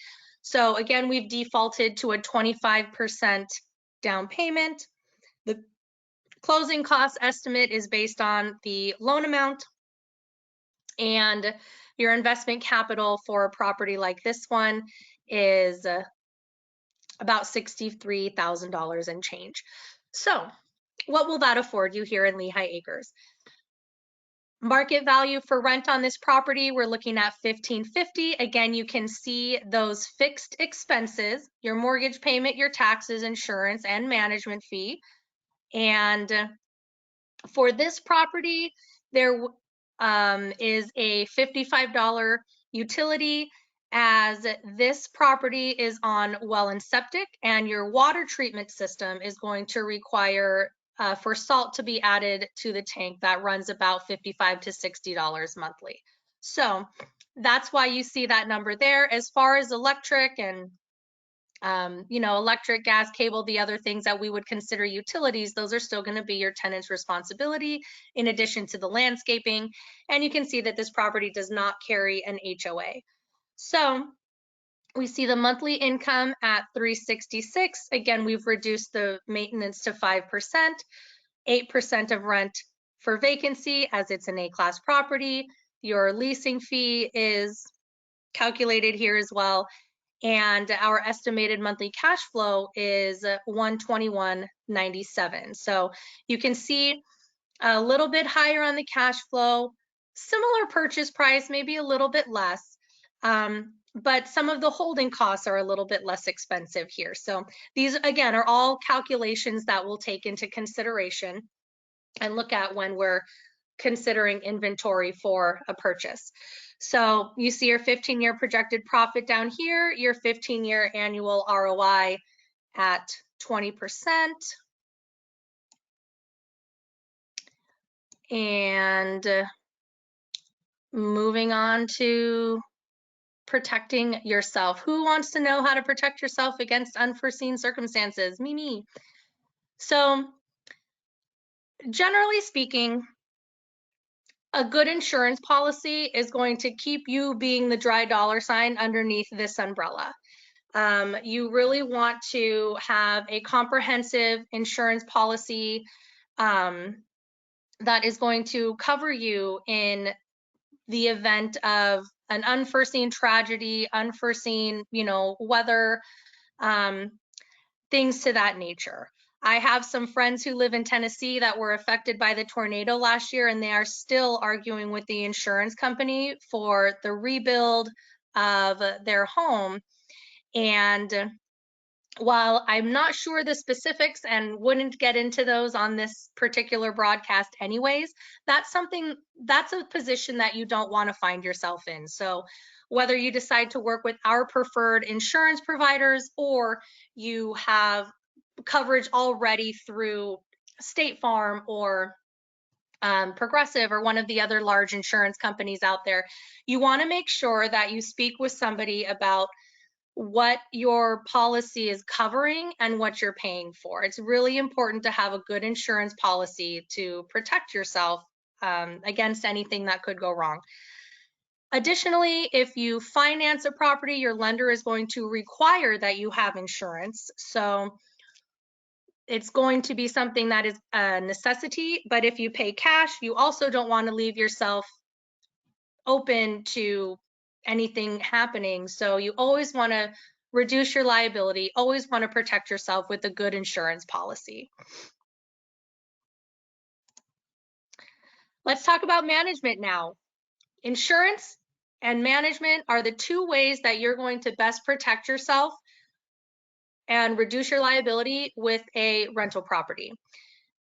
So again, we've defaulted to a 25% down payment. The closing cost estimate is based on the loan amount, and your investment capital for a property like this one is about $63,000 and change. So what will that afford you here in Lehigh Acres? Market value for rent on this property, we're looking at $1,550. Again, you can see those fixed expenses, your mortgage payment, your taxes, insurance, and management fee. And for this property, there is a $55 utility, as this property is on well and septic, and your water treatment system is going to require for salt to be added to the tank. That runs about $55 to $60 monthly. So that's why you see that number there. As far as electric and electric, gas, cable, the other things that we would consider utilities, those are still going to be your tenant's responsibility in addition to the landscaping. And you can see that this property does not carry an HOA. So we see the monthly income at $366. Again, we've reduced the maintenance to 5%, 8% of rent for vacancy as it's an A-class property. Your leasing fee is calculated here as well. And our estimated monthly cash flow is $121.97. So you can see a little bit higher on the cash flow, similar purchase price, maybe a little bit less. But some of the holding costs are a little bit less expensive here. So these, again, are all calculations that we'll take into consideration and look at when we're considering inventory for a purchase. So you see your 15-year projected profit down here, your 15-year annual ROI at 20%. And moving on to protecting yourself. Who wants to know how to protect yourself against unforeseen circumstances? Me. So generally speaking, a good insurance policy is going to keep you being the dry dollar sign underneath this umbrella. You really want to have a comprehensive insurance policy that is going to cover you in the event of an unforeseen tragedy, unforeseen, weather, things to that nature. I have some friends who live in Tennessee that were affected by the tornado last year, and they are still arguing with the insurance company for the rebuild of their home. And while I'm not sure the specifics and wouldn't get into those on this particular broadcast anyways, that's a position that you don't want to find yourself in. So whether you decide to work with our preferred insurance providers or you have coverage already through State Farm or Progressive or one of the other large insurance companies out there, you want to make sure that you speak with somebody about what your policy is covering and what you're paying for. It's really important to have a good insurance policy to protect yourself against anything that could go wrong. Additionally, if you finance a property, your lender is going to require that you have insurance. So it's going to be something that is a necessity, but if you pay cash, you also don't want to leave yourself open to anything happening. So you always want to reduce your liability, always want to protect yourself with a good insurance policy. Let's talk about management now. Insurance and management are the two ways that you're going to best protect yourself and reduce your liability with a rental property.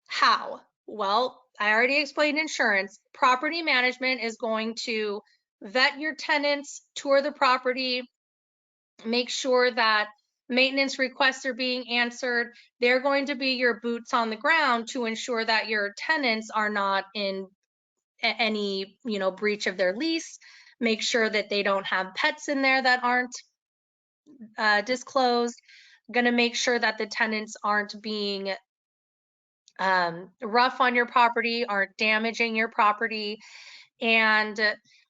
How? Well, I already explained insurance. Property management is going to vet your tenants, tour the property, make sure that maintenance requests are being answered. They're going to be your boots on the ground to ensure that your tenants are not in any, breach of their lease. Make sure that they don't have pets in there that aren't disclosed. Going to make sure that the tenants aren't being rough on your property, aren't damaging your property. And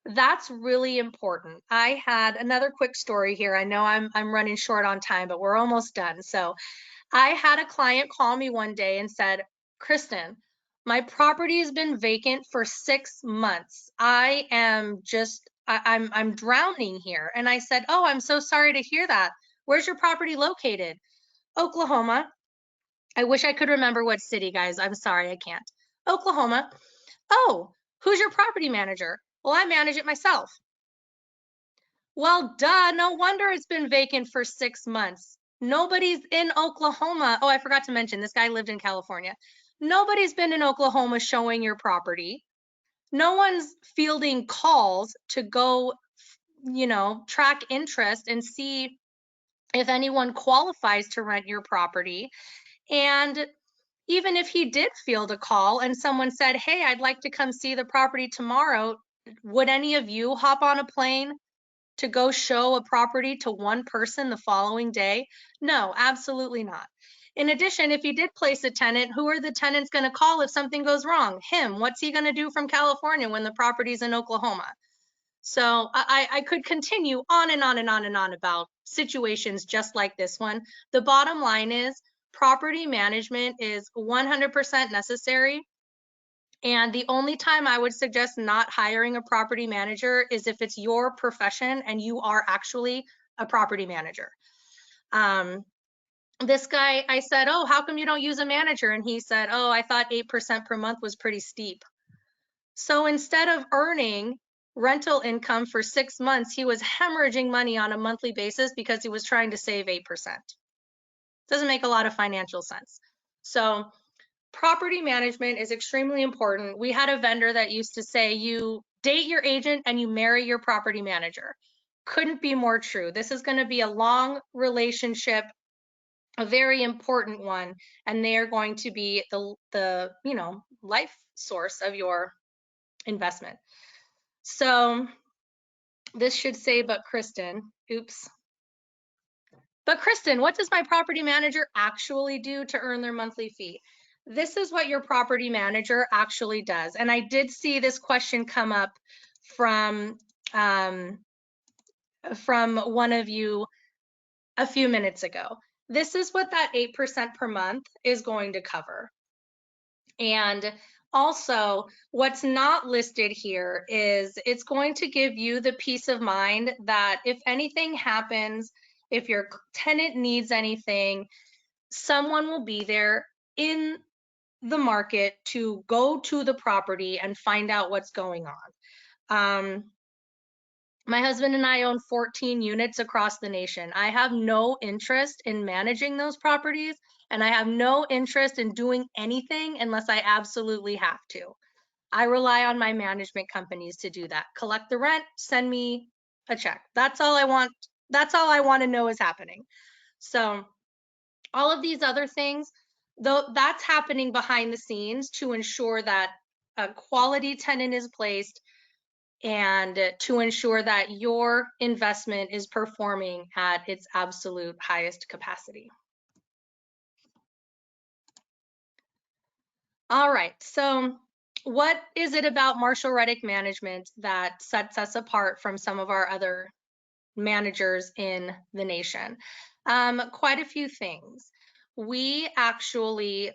that's really important. I had another quick story here. I know I'm running short on time, but we're almost done. So I had a client call me one day and said, Kristen, my property has been vacant for 6 months. I'm drowning here. And I said, oh, I'm so sorry to hear that. Where's your property located? Oklahoma. I wish I could remember what city, guys. I'm sorry, I can't. Oklahoma. Oh, who's your property manager? Well, I manage it myself. Well, duh, no wonder it's been vacant for 6 months. Nobody's in Oklahoma. Oh, I forgot to mention, this guy lived in California. Nobody's been in Oklahoma showing your property. No one's fielding calls to go, track interest and see if anyone qualifies to rent your property. And even if he did field a call and someone said, hey, I'd like to come see the property tomorrow, would any of you hop on a plane to go show a property to one person the following day? No, absolutely not. In addition, if he did place a tenant, who are the tenants going to call if something goes wrong? Him. What's he going to do from California when the property's in Oklahoma? So I could continue on and on and on and on about situations just like this one. The bottom line is property management is 100% necessary. And the only time I would suggest not hiring a property manager is if it's your profession and you are actually a property manager. This guy, I said, oh, how come you don't use a manager? And he said, oh, I thought 8% per month was pretty steep. So instead of earning rental income for 6 months, he was hemorrhaging money on a monthly basis because he was trying to save 8%. Doesn't make a lot of financial sense. So property management is extremely important. We had a vendor that used to say you date your agent and you marry your property manager. Couldn't be more true. This is going to be a long relationship, a very important one, and they are going to be the life source of your investment. So this should say, but Kristen, oops. But Kristen, what does my property manager actually do to earn their monthly fee? This is what your property manager actually does. And I did see this question come up from one of you a few minutes ago. This is what that 8% per month is going to cover. And also, what's not listed here is it's going to give you the peace of mind that if anything happens, if your tenant needs anything, someone will be there in the market to go to the property and find out what's going on. My husband and I own 14 units across the nation. I have no interest in managing those properties, and I have no interest in doing anything unless I absolutely have to. I rely on my management companies to do that. Collect the rent, send me a check. That's all I want. That's all I want to know is happening. So all of these other things, though, that's happening behind the scenes to ensure that a quality tenant is placed and to ensure that your investment is performing at its absolute highest capacity. All right, so what is it about Marshall Reddick Management that sets us apart from some of our other managers in the nation? Quite a few things. We actually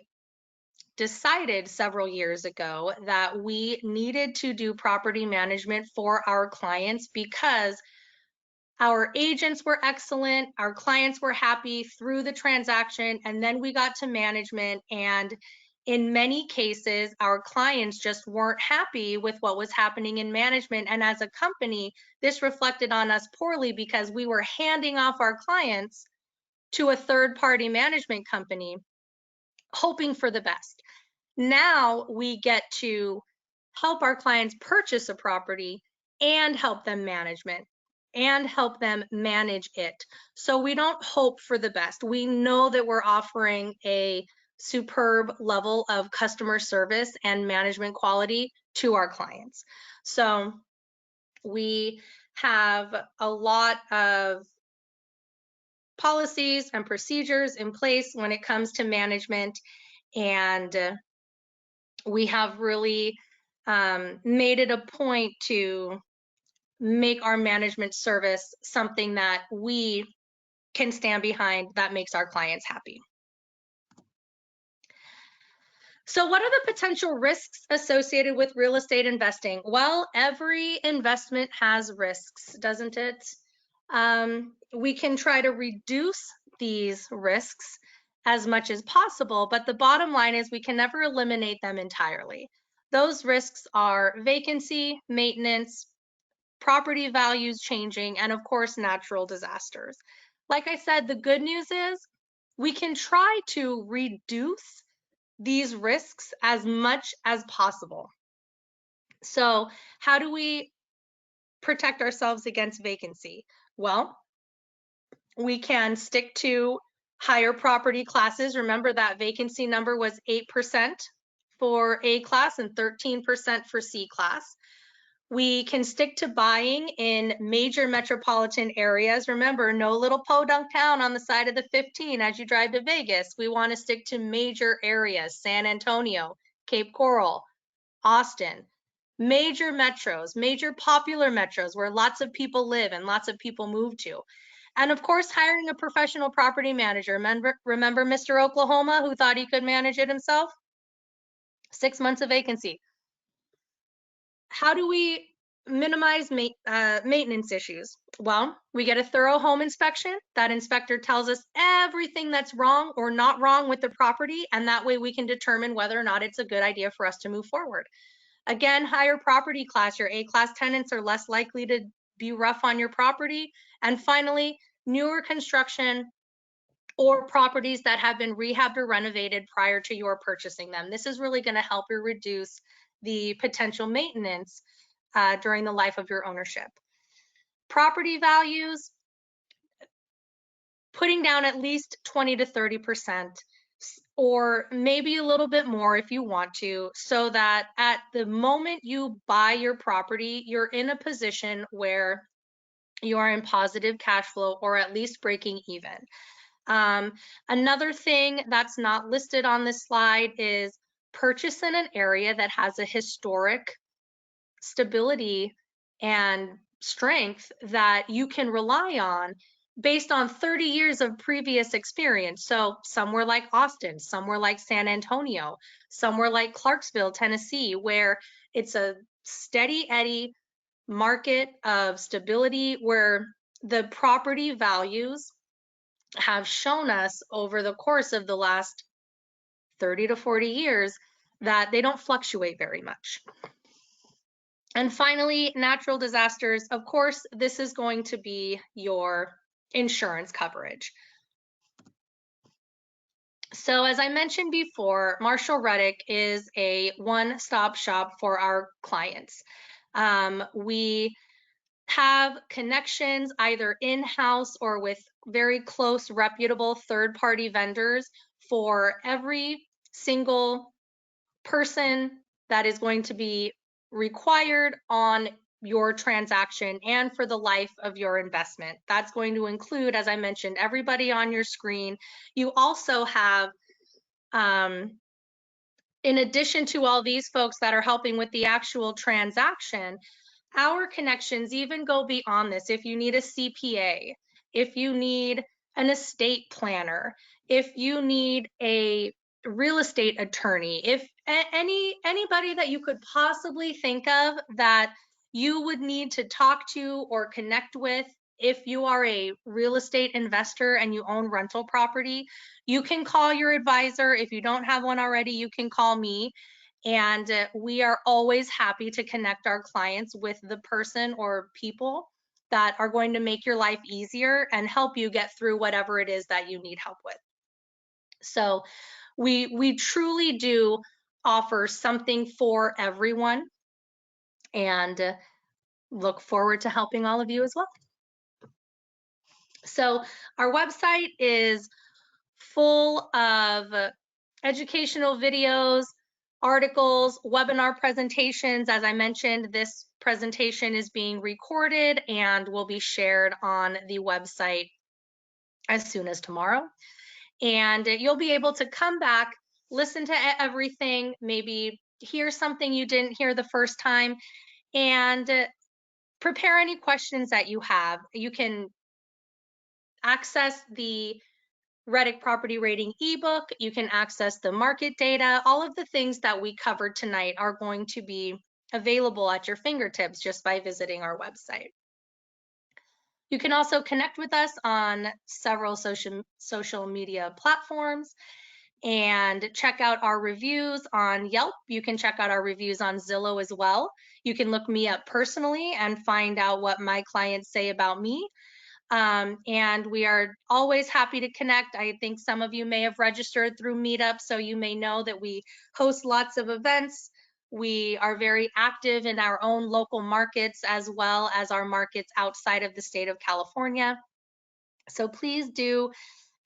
decided several years ago that we needed to do property management for our clients because our agents were excellent, our clients were happy through the transaction, and then we got to management, and in many cases, our clients just weren't happy with what was happening in management. And as a company, this reflected on us poorly because we were handing off our clients to a third-party management company, hoping for the best. Now we get to help our clients purchase a property and help them management and help them manage it. So we don't hope for the best. We know that we're offering a superb level of customer service and management quality to our clients. So we have a lot of policies and procedures in place when it comes to management, and we have really made it a point to make our management service something that we can stand behind that makes our clients happy. So what are the potential risks associated with real estate investing? Well, every investment has risks, doesn't it? We can try to reduce these risks as much as possible, but the bottom line is we can never eliminate them entirely. Those risks are vacancy, maintenance, property values changing, and of course, natural disasters. Like I said, the good news is we can try to reduce these risks as much as possible. So how do we protect ourselves against vacancy? Well, we can stick to higher property classes. Remember that vacancy number was 8% for A class and 13% for C class. We can stick to buying in major metropolitan areas. Remember, no little podunk town on the side of the 15 as you drive to Vegas. We want to stick to major areas, San Antonio, Cape Coral, Austin, major metros, major popular metros where lots of people live and lots of people move to. And of course, hiring a professional property manager. Remember Mr. Oklahoma who thought he could manage it himself? 6 months of vacancy. How do we minimize maintenance issues? Well, we get a thorough home inspection. That inspector tells us everything that's wrong or not wrong with the property, and that way we can determine whether or not it's a good idea for us to move forward. Again, higher property class. Your A-class tenants are less likely to be rough on your property. And finally, newer construction or properties that have been rehabbed or renovated prior to your purchasing them. This is really going to help you reduce the potential maintenance during the life of your ownership. Property values, putting down at least 20 to 30%, or maybe a little bit more if you want to, so that at the moment you buy your property, you're in a position where you are in positive cash flow or at least breaking even. Another thing that's not listed on this slide is purchase in an area that has a historic stability and strength that you can rely on based on 30 years of previous experience. So somewhere like Austin, somewhere like San Antonio, somewhere like Clarksville, Tennessee, where it's a steady Eddie market of stability, where the property values have shown us over the course of the last 30 to 40 years that they don't fluctuate very much. And finally, natural disasters. Of course, this is going to be your insurance coverage. So as I mentioned before, Marshall Reddick is a one-stop shop for our clients. We have connections either in-house or with very close, reputable third-party vendors for every single person that is going to be required on your transaction and for the life of your investment. That's going to include, as I mentioned, everybody on your screen. You also have, in addition to all these folks that are helping with the actual transaction, our connections even go beyond this. If you need a CPA, if you need an estate planner, if you need a real estate attorney, if anybody that you could possibly think of that you would need to talk to or connect with, if you are a real estate investor and you own rental property, you can call your advisor. If you don't have one already, you can call me. And we are always happy to connect our clients with the person or people that are going to make your life easier and help you get through whatever it is that you need help with. So we truly do offer something for everyone, and look forward to helping all of you as well. So our website is full of educational videos, articles, webinar presentations. As I mentioned, this presentation is being recorded and will be shared on the website as soon as tomorrow. And you'll be able to come back, listen to everything, maybe hear something you didn't hear the first time, and prepare any questions that you have. You can access the Reddick Property Rating ebook. You can access the market data. All of the things that we covered tonight are going to be available at your fingertips just by visiting our website. You can also connect with us on several social media platforms and check out our reviews on Yelp. You can check out our reviews on Zillow as well. You can look me up personally and find out what my clients say about me. And we are always happy to connect. I think some of you may have registered through Meetup, so you may know that we host lots of events. We are very active in our own local markets as well as our markets outside of the state of California. So please do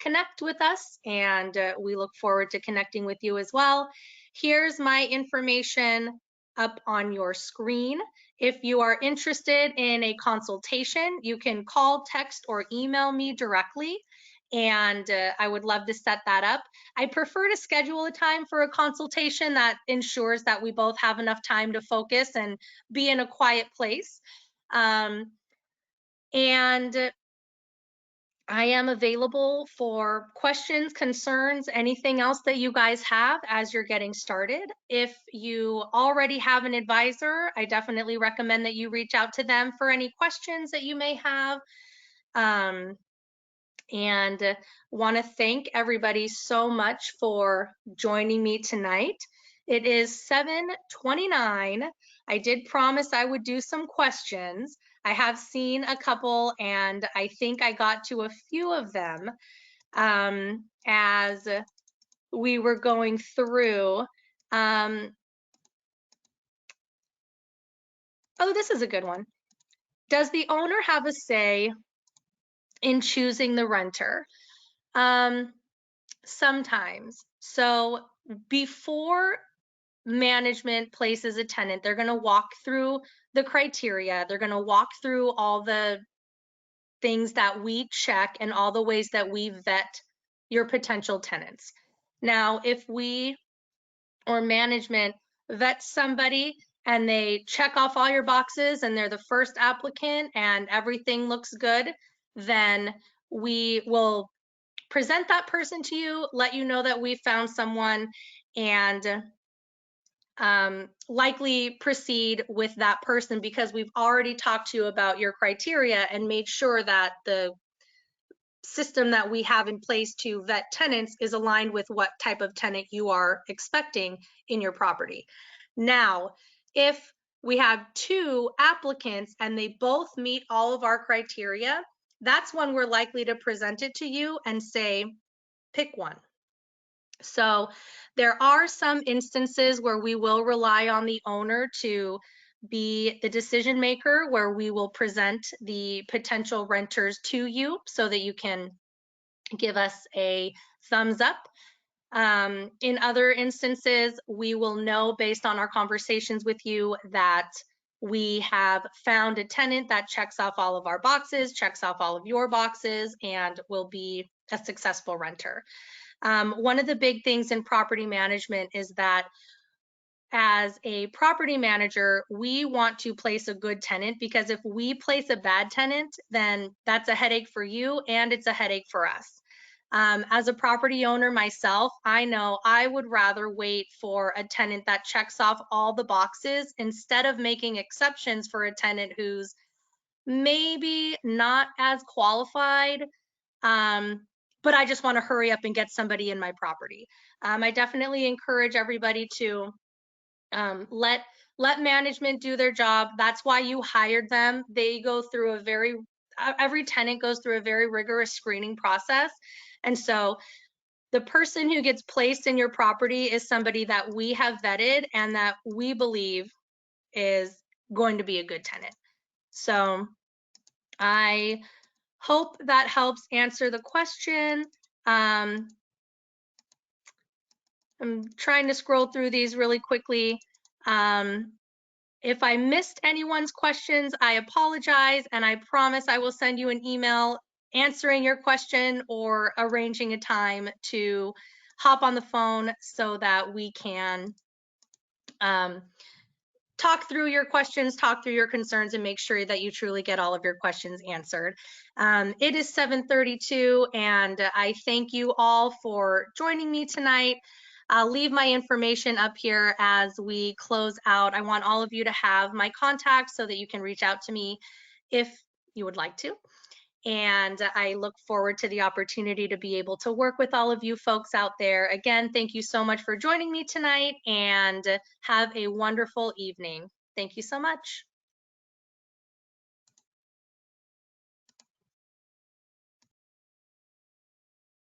connect with us, and we look forward to connecting with you as well. Here's my information up on your screen. If you are interested in a consultation, you can call, text, or email me directly, and I would love to set that up. I prefer to schedule a time for a consultation that ensures that we both have enough time to focus and be in a quiet place. And I am available for questions, concerns, anything else that you guys have as you're getting started. If you already have an advisor, I definitely recommend that you reach out to them for any questions that you may have. And want to thank everybody so much for joining me tonight. It is 7:29. I did promise I would do some questions. I have seen a couple, and I think I got to a few of them. as we were going through. Oh, this is a good one. Does the owner have a say in choosing the renter? Sometimes. So before management places a tenant, they're going to walk through the criteria. They're going to walk through all the things that we check and all the ways that we vet your potential tenants. Now, if we or management vet somebody and they check off all your boxes and they're the first applicant and everything looks good, then we will present that person to you, let you know that we found someone, and likely proceed with that person because we've already talked to you about your criteria and made sure that the system that we have in place to vet tenants is aligned with what type of tenant you are expecting in your property. Now, if we have 2 applicants and they both meet all of our criteria, that's when we're likely to present it to you and say, pick one. So there are some instances where we will rely on the owner to be the decision maker, where we will present the potential renters to you so that you can give us a thumbs up. In other instances, we will know based on our conversations with you that we have found a tenant that checks off all of our boxes, checks off all of your boxes, and will be a successful renter. One of the big things in property management is that as a property manager, we want to place a good tenant, because if we place a bad tenant, then that's a headache for you and it's a headache for us. As a property owner myself, I know I would rather wait for a tenant that checks off all the boxes instead of making exceptions for a tenant who's maybe not as qualified, but I just want to hurry up and get somebody in my property. I definitely encourage everybody to let management do their job. That's why you hired them. They go through a very, every tenant goes through a very rigorous screening process. And so the person who gets placed in your property is somebody that we have vetted and that we believe is going to be a good tenant. So I hope that helps answer the question. I'm trying to scroll through these really quickly. If I missed anyone's questions, I apologize, and I promise I will send you an email answering your question or arranging a time to hop on the phone so that we can talk through your questions, talk through your concerns, and make sure that you truly get all of your questions answered. It is 7:32, and I thank you all for joining me tonight. I'll leave my information up here as we close out. I want all of you to have my contact so that you can reach out to me if you would like to. And I look forward to the opportunity to be able to work with all of you folks out there. Again, thank you so much for joining me tonight, and have a wonderful evening. Thank you so much.